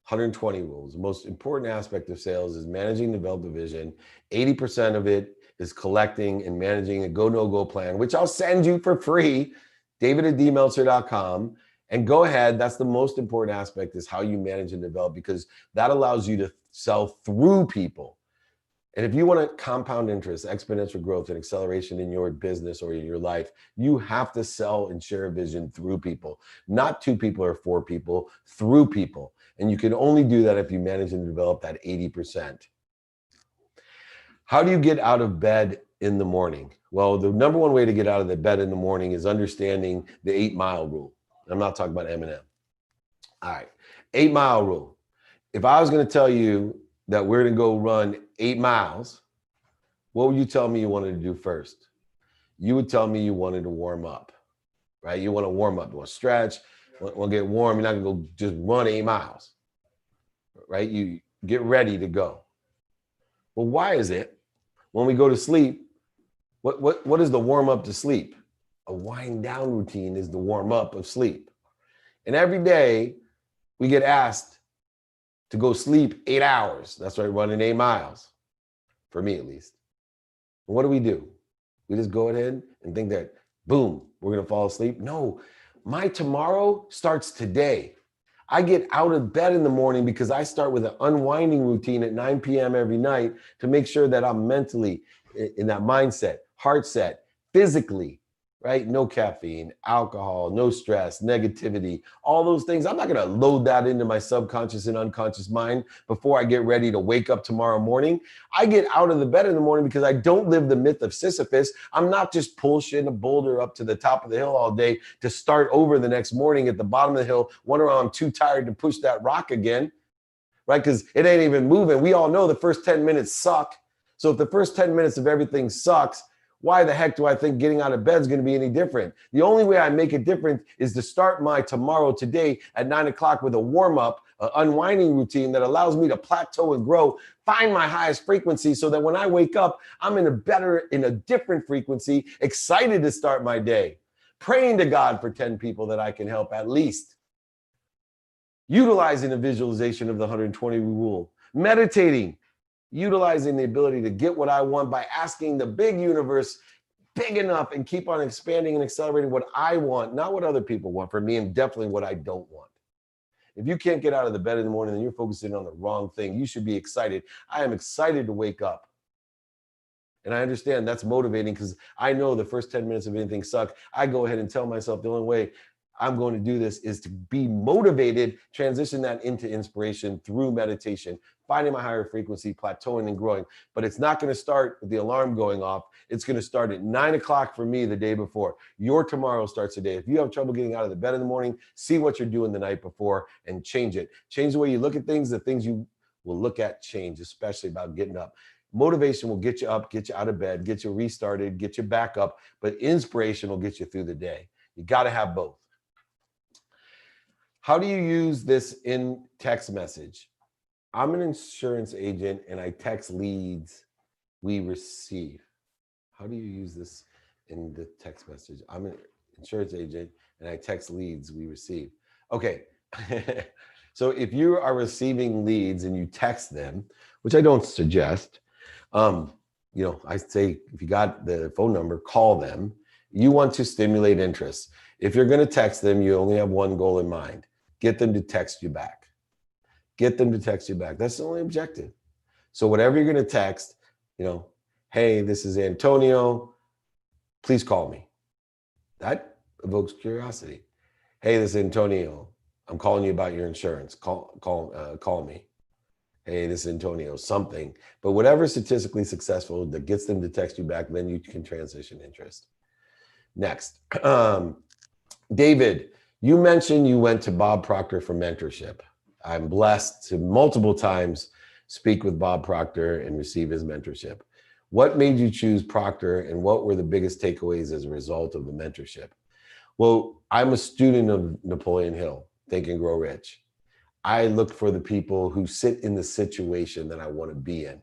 120 rules. The most important aspect of sales is managing and develop the vision. 80% of it is collecting and managing a go, no go plan, which I'll send you for free, david@dmeltzer.com. And go ahead. That's the most important aspect, is how you manage and develop, because that allows you to sell through people. And if you want to compound interest, exponential growth, and acceleration in your business or in your life, you have to sell and share a vision through people, not to people or for people, through people. And you can only do that if you manage and develop that 80%. How do you get out of bed in the morning? Well, the number one way to get out of the bed in the morning is understanding the 8-mile rule. I'm not talking about Eminem. All right, 8-mile rule. If I was going to tell you that we're going to go run 8 miles, what would you tell me you wanted to do first? You would tell me you wanted to warm up, right? You want to warm up, you want to stretch, want to get warm. You're not going to go just run 8 miles, right? You get ready to go. Well, why is it when we go to sleep, what is the warm up to sleep? A wind down routine is the warm up of sleep. And every day we get asked to go sleep 8 hours. That's right, running 8 miles, for me at least. And what do? We just go ahead and think that, boom, we're gonna fall asleep? No, my tomorrow starts today. I get out of bed in the morning because I start with an unwinding routine at 9 p.m. every night to make sure that I'm mentally in that mindset, heart set, physically, right? No caffeine, alcohol, no stress, negativity, all those things. I'm not going to load that into my subconscious and unconscious mind before I get ready to wake up tomorrow morning. I get out of the bed in the morning because I don't live the myth of Sisyphus. I'm not just pushing a boulder up to the top of the hill all day to start over the next morning at the bottom of the hill, wondering I'm too tired to push that rock again, right? Because it ain't even moving. We all know the first 10 minutes suck. So if the first 10 minutes of everything sucks, why the heck do I think getting out of bed is going to be any different? The only way I make it different is to start my tomorrow today at 9 o'clock with a warm-up, unwinding routine that allows me to plateau and grow, find my highest frequency so that when I wake up, I'm in a different frequency, excited to start my day, praying to God for 10 people that I can help at least, utilizing a visualization of the 120 rule, meditating, utilizing the ability to get what I want by asking the big universe big enough and keep on expanding and accelerating what I want, not what other people want for me, and definitely what I don't want. If you can't get out of the bed in the morning, then you're focusing on the wrong thing. You should be excited. I am excited to wake up. And I understand that's motivating because I know the first 10 minutes of anything suck. I go ahead and tell myself the only way I'm going to do this is to be motivated, transition that into inspiration through meditation, finding my higher frequency, plateauing and growing. But it's not going to start with the alarm going off. It's going to start at 9 o'clock for me the day before. Your tomorrow starts today. If you have trouble getting out of the bed in the morning, see what you're doing the night before and change it. Change the way you look at things. The things you will look at change, especially about getting up. Motivation will get you up, get you out of bed, get you restarted, get you back up. But inspiration will get you through the day. You got to have both. How do you use this in text message? I'm an insurance agent and I text leads we receive. How do you use this in the text message? I'm an insurance agent and I text leads we receive. Okay. So if you are receiving leads and you text them, which I don't suggest, I say if you got the phone number, call them. You want to stimulate interest. If you're going to text them, you only have one goal in mind: get them to text you back. Get them to text you back. That's the only objective. So whatever you're going to text, hey, this is Antonio, please call me. That evokes curiosity. Hey, this is Antonio, I'm calling you about your insurance. Call me. Hey, this is Antonio, something. But whatever is statistically successful that gets them to text you back, then you can transition interest. Next, David, you mentioned you went to Bob Proctor for mentorship. I'm blessed to multiple times speak with Bob Proctor and receive his mentorship. What made you choose Proctor, and what were the biggest takeaways as a result of the mentorship? Well, I'm a student of Napoleon Hill, Think and Grow Rich. I look for the people who sit in the situation that I want to be in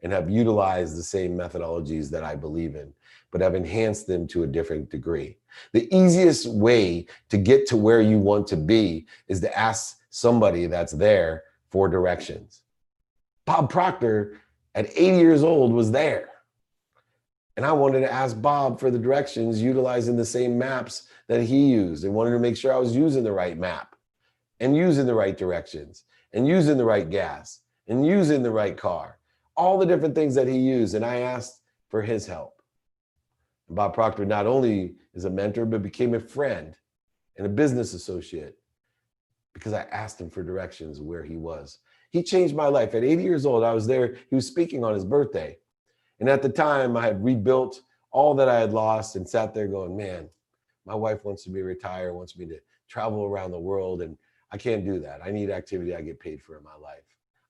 and have utilized the same methodologies that I believe in, but have enhanced them to a different degree. The easiest way to get to where you want to be is to ask somebody that's there for directions. Bob Proctor at 80 years old was there. And I wanted to ask Bob for the directions utilizing the same maps that he used, and wanted to make sure I was using the right map and using the right directions and using the right gas and using the right car, all the different things that he used. And I asked for his help. And Bob Proctor not only is a mentor, but became a friend and a business associate because I asked him for directions where he was. He changed my life. At 80 years old, I was there. He was speaking on his birthday. And at the time, I had rebuilt all that I had lost and sat there going, man, my wife wants to be retired, wants me to travel around the world, and I can't do that. I need activity I get paid for in my life.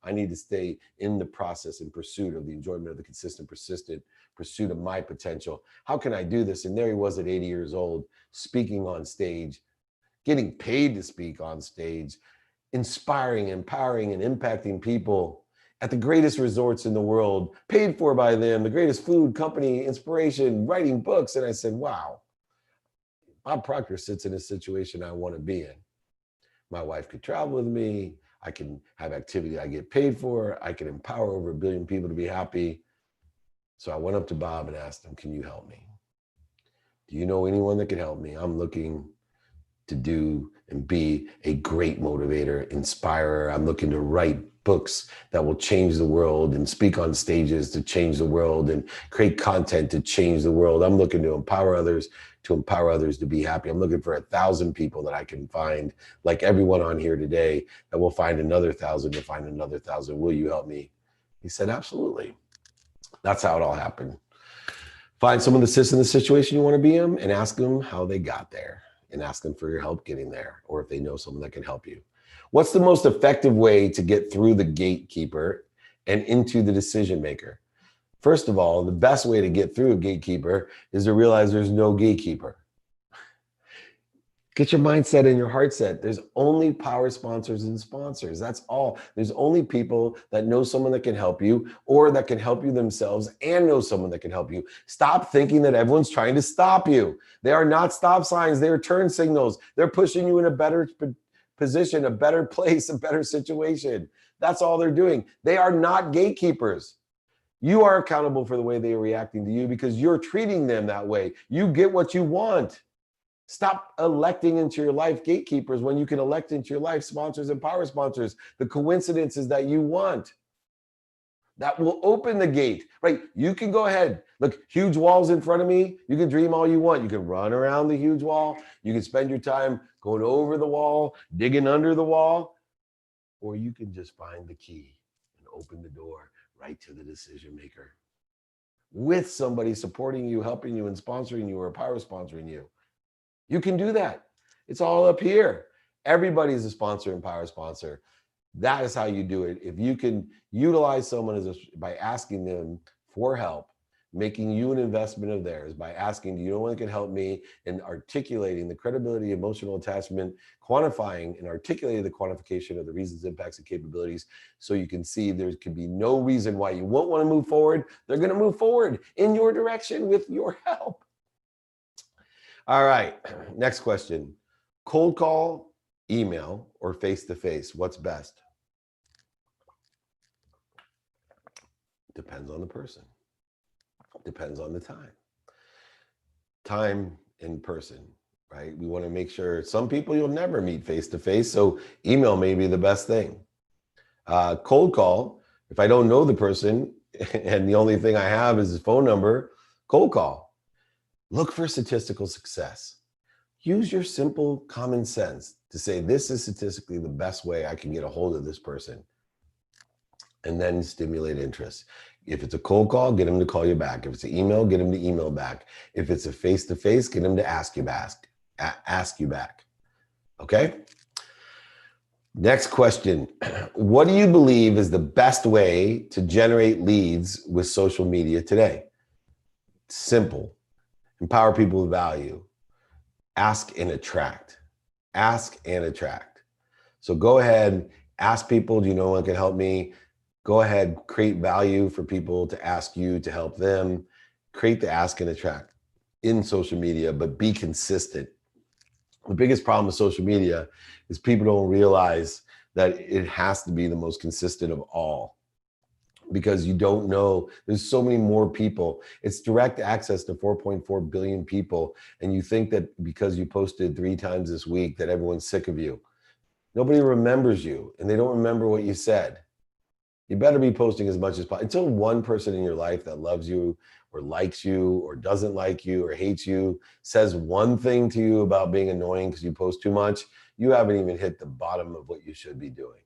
I need to stay in the process and pursuit of the enjoyment of the consistent, persistent pursuit of my potential. How can I do this? And there he was at 80 years old, speaking on stage, getting paid to speak on stage, inspiring, empowering, and impacting people at the greatest resorts in the world, paid for by them, the greatest food company, inspiration, writing books. And I said, wow, Bob Proctor sits in a situation I want to be in. My wife could travel with me. I can have activity I get paid for. I can empower over 1 billion people to be happy. So I went up to Bob and asked him, can you help me? Do you know anyone that can help me? I'm looking to do and be a great motivator, inspirer. I'm looking to write books that will change the world and speak on stages to change the world and create content to change the world. I'm looking to empower others to be happy. I'm looking for 1,000 people that I can find, like everyone on here today, that will find another 1,000 to find another 1,000. Will you help me? He said, absolutely. That's how it all happened. Find someone that sits in the situation you want to be in and ask them how they got there, and ask them for your help getting there, or if they know someone that can help you. What's the most effective way to get through the gatekeeper and into the decision maker? First of all, the best way to get through a gatekeeper is to realize there's no gatekeeper. Get your mindset and your heart set. There's only power sponsors and sponsors. That's all. There's only people that know someone that can help you, or that can help you themselves and know someone that can help you. Stop thinking that everyone's trying to stop you. They are not stop signs. They are turn signals. They're pushing you in a better position, a better place, a better situation. That's all they're doing. They are not gatekeepers. You are accountable for the way they are reacting to you because you're treating them that way. You get what you want. Stop electing into your life gatekeepers when you can elect into your life sponsors and power sponsors, the coincidences that you want. That will open the gate, right? You can go ahead. Look, huge walls in front of me. You can dream all you want. You can run around the huge wall. You can spend your time going over the wall, digging under the wall, or you can just find the key and open the door right to the decision maker with somebody supporting you, helping you, and sponsoring you, or power sponsoring you. You can do that. It's all up here. Everybody's a sponsor and power sponsor. That is how you do it. If you can utilize someone by asking them for help, making you an investment of theirs, by asking, do you know one that can help me, and articulating the credibility, emotional attachment, quantifying and articulating the quantification of the reasons, impacts, and capabilities, so you can see there could be no reason why you won't want to move forward. They're going to move forward in your direction with your help. All right, next question. Cold call email, or face-to-face? What's best? Depends on the person. Depends on the time. Time in person, right? We want to make sure some people you'll never meet face-to-face, so email may be the best thing. Cold call, if I don't know the person and the only thing I have is his phone number, cold call. Look for statistical success. Use your simple common sense to say, this is statistically the best way I can get a hold of this person, and then stimulate interest. If it's a cold call, get them to call you back. If it's an email, get them to email back. If it's a face-to-face, get them to ask you back. Okay? Next question. What do you believe is the best way to generate leads with social media today? Simple. Empower people with value. Ask and attract. Ask and attract. So go ahead, ask people, do you know one can help me? Go ahead, create value for people to ask you to help them. Create the ask and attract in social media, but be consistent. The biggest problem with social media is people don't realize that it has to be the most consistent of all, because you don't know, there's so many more people. It's direct access to 4.4 billion people. And you think that because you posted 3 times this week that everyone's sick of you. Nobody remembers you and they don't remember what you said. You better be posting as much as possible. Until one person in your life that loves you or likes you or doesn't like you or hates you says one thing to you about being annoying because you post too much, you haven't even hit the bottom of what you should be doing.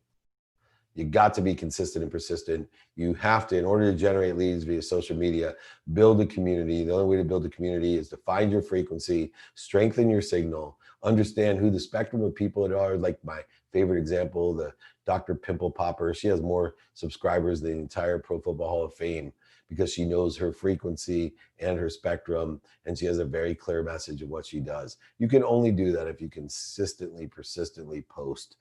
You got to be consistent and persistent. You have to, in order to generate leads via social media, build a community. The only way to build a community is to find your frequency, strengthen your signal, understand who the spectrum of people are. Like my favorite example, the Dr. Pimple Popper. She has more subscribers than the entire Pro Football Hall of Fame because she knows her frequency and her spectrum, and she has a very clear message of what she does. You can only do that if you consistently, persistently post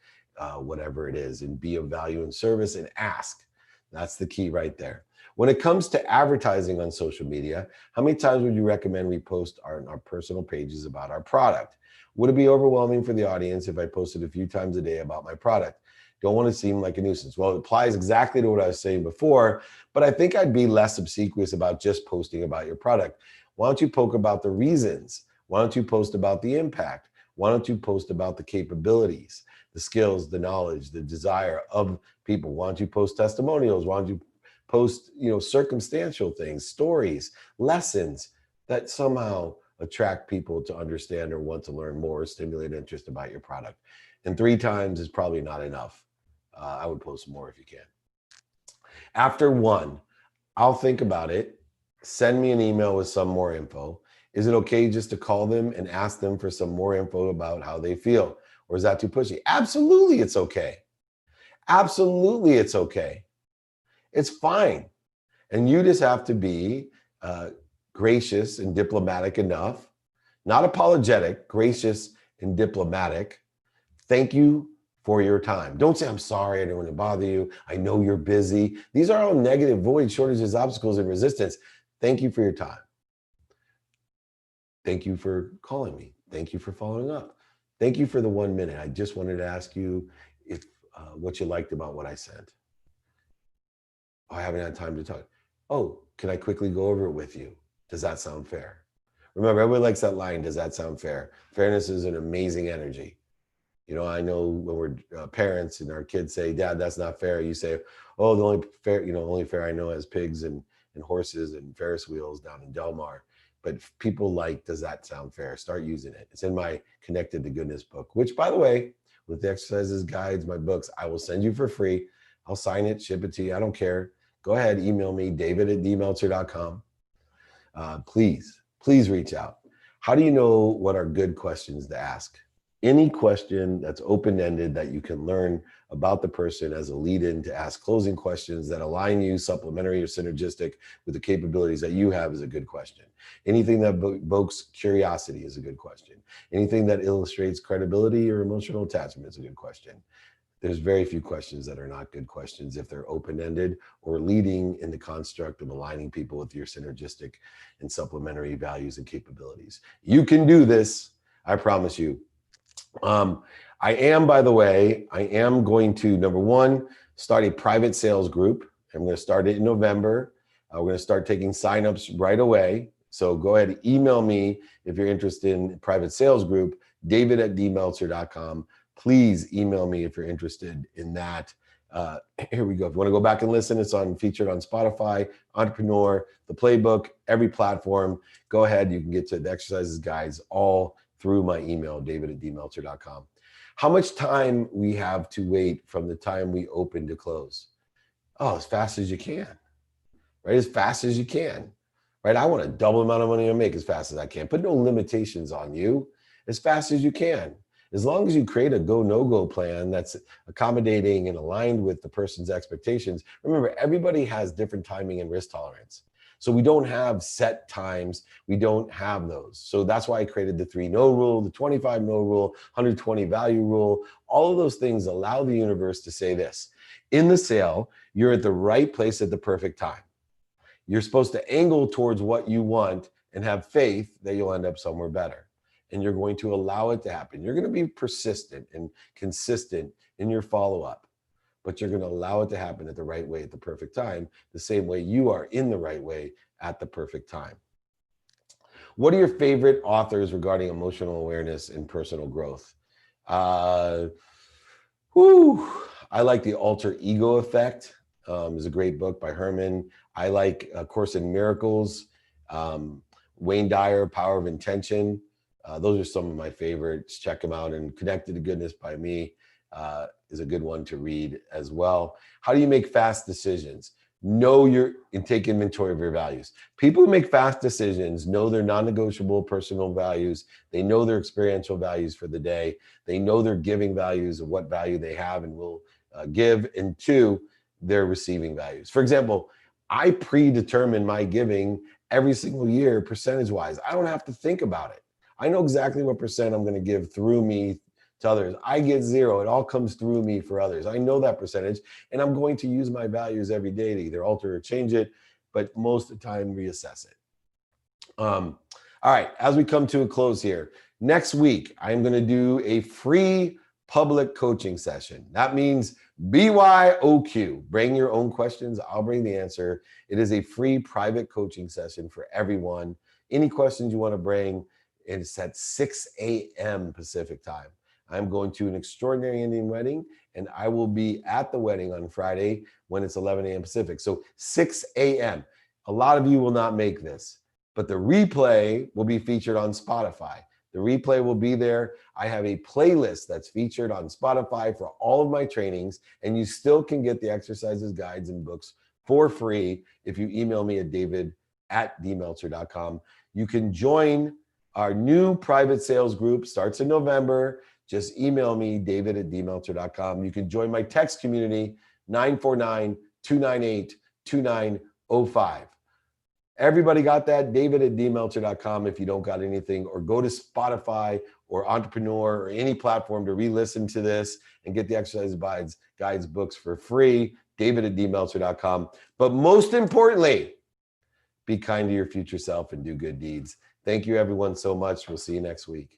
whatever it is and be of value and service and ask. That's the key right there. When it comes to advertising on social media, how many times would you recommend we post on our personal pages about our product? Would it be overwhelming for the audience if I posted a few times a day about my product? Don't want to seem like a nuisance. Well, it applies exactly to what I was saying before, but I think I'd be less obsequious about just posting about your product. Why don't you poke about the reasons? Why don't you post about the impact? Why don't you post about the capabilities, the skills, the knowledge, the desire of people? Why don't you post testimonials? Why don't you post, circumstantial things, stories, lessons that somehow attract people to understand or want to learn more, stimulate interest about your product? And 3 times is probably not enough. I would post more if you can. After 1, I'll think about it. Send me an email with some more info. Is it okay just to call them and ask them for some more info about how they feel? Or is that too pushy? Absolutely, it's okay. Absolutely, it's okay. It's fine. And you just have to be gracious and diplomatic enough, not apologetic, gracious and diplomatic. Thank you for your time. Don't say, I'm sorry, I didn't want to bother you. I know you're busy. These are all negative, void, shortages, obstacles, and resistance. Thank you for your time. Thank you for calling me. Thank you for following up. Thank you for the 1 minute. I just wanted to ask you if what you liked about what I sent. Oh, I haven't had time to talk. Oh, can I quickly go over it with you? Does that sound fair? Remember, everybody likes that line, does that sound fair? Fairness is an amazing energy. I know when we're parents and our kids say, Dad, that's not fair. You say, oh, the only fair I know has pigs and horses and Ferris wheels down in Del Mar. But people like, does that sound fair? Start using it. It's in my Connected to Goodness book, which, by the way, with the exercises, guides, my books, I will send you for free. I'll sign it, ship it to you. I don't care. Go ahead, email me, david@dmeltzer.com. Please reach out. How do you know what are good questions to ask? Any question that's open-ended that you can learn about the person as a lead-in to ask closing questions that align you, supplementary or synergistic with the capabilities that you have is a good question. Anything that evokes curiosity is a good question. Anything that illustrates credibility or emotional attachment is a good question. There's very few questions that are not good questions if they're open-ended or leading in the construct of aligning people with your synergistic and supplementary values and capabilities. You can do this, I promise you. I am, by the way, I am going to, number one, start a private sales group. I'm going to start it in November. We're going to start taking signups right away. So go ahead and email me if you're interested in private sales group, david@dmeltzer.com. Please email me if you're interested in that. Here we go. If you want to go back and listen, it's featured on Spotify, Entrepreneur, the Playbook, every platform. Go ahead. You can get to the exercises guides all through my email, david@dmeltzer.com. How much time we have to wait from the time we open to close? Oh, as fast as you can, right? As fast as you can, right? I want to double the amount of money I make as fast as I can. Put no limitations on you, as fast as you can. As long as you create a go, no-go plan that's accommodating and aligned with the person's expectations. Remember, everybody has different timing and risk tolerance. So we don't have set times. We don't have those. So that's why I created the 3 no rule, the 25 no rule, 120 value rule. All of those things allow the universe to say this. In the sale, you're at the right place at the perfect time. You're supposed to angle towards what you want and have faith that you'll end up somewhere better. And you're going to allow it to happen. You're going to be persistent and consistent in your follow-up, but you're going to allow it to happen at the right way at the perfect time, the same way you are in the right way at the perfect time. What are your favorite authors regarding emotional awareness and personal growth? I like The Alter Ego Effect. It's a great book by Herman. I like A Course in Miracles. Wayne Dyer, Power of Intention. Those are some of my favorites. Check them out. And Connected to Goodness by me is a good one to read as well. How do you make fast decisions? And take inventory of your values. People who make fast decisions know their non-negotiable personal values. They know their experiential values for the day. They know their giving values of what value they have and will give. And 2, their receiving values. For example, I predetermine my giving every single year percentage-wise. I don't have to think about it. I know exactly what percent I'm going to give through me to others. I get 0. It all comes through me for others. I know that percentage, and I'm going to use my values every day to either alter or change it, but most of the time reassess it. All right, as we come to a close here, next week, I'm going to do a free public coaching session. That means BYOQ. Bring your own questions. I'll bring the answer. It is a free private coaching session for everyone. Any questions you want to bring, it's at 6 a.m. Pacific time. I'm going to an extraordinary Indian wedding, and I will be at the wedding on Friday when it's 11 a.m. Pacific. So 6 a.m. A lot of you will not make this, but the replay will be featured on Spotify. The replay will be there. I have a playlist that's featured on Spotify for all of my trainings, and you still can get the exercises, guides, and books for free if you email me at david@dmeltzer.com. You can join our new private sales group, starts in November. Just email me, david@dmeltzer.com. You can join my text community, 949-298-2905. Everybody got that? david@dmeltzer.com if you don't got anything, or go to Spotify or Entrepreneur or any platform to re-listen to this and get the exercise guides, books for free, david@dmeltzer.com. But most importantly, be kind to your future self and do good deeds. Thank you everyone so much. We'll see you next week.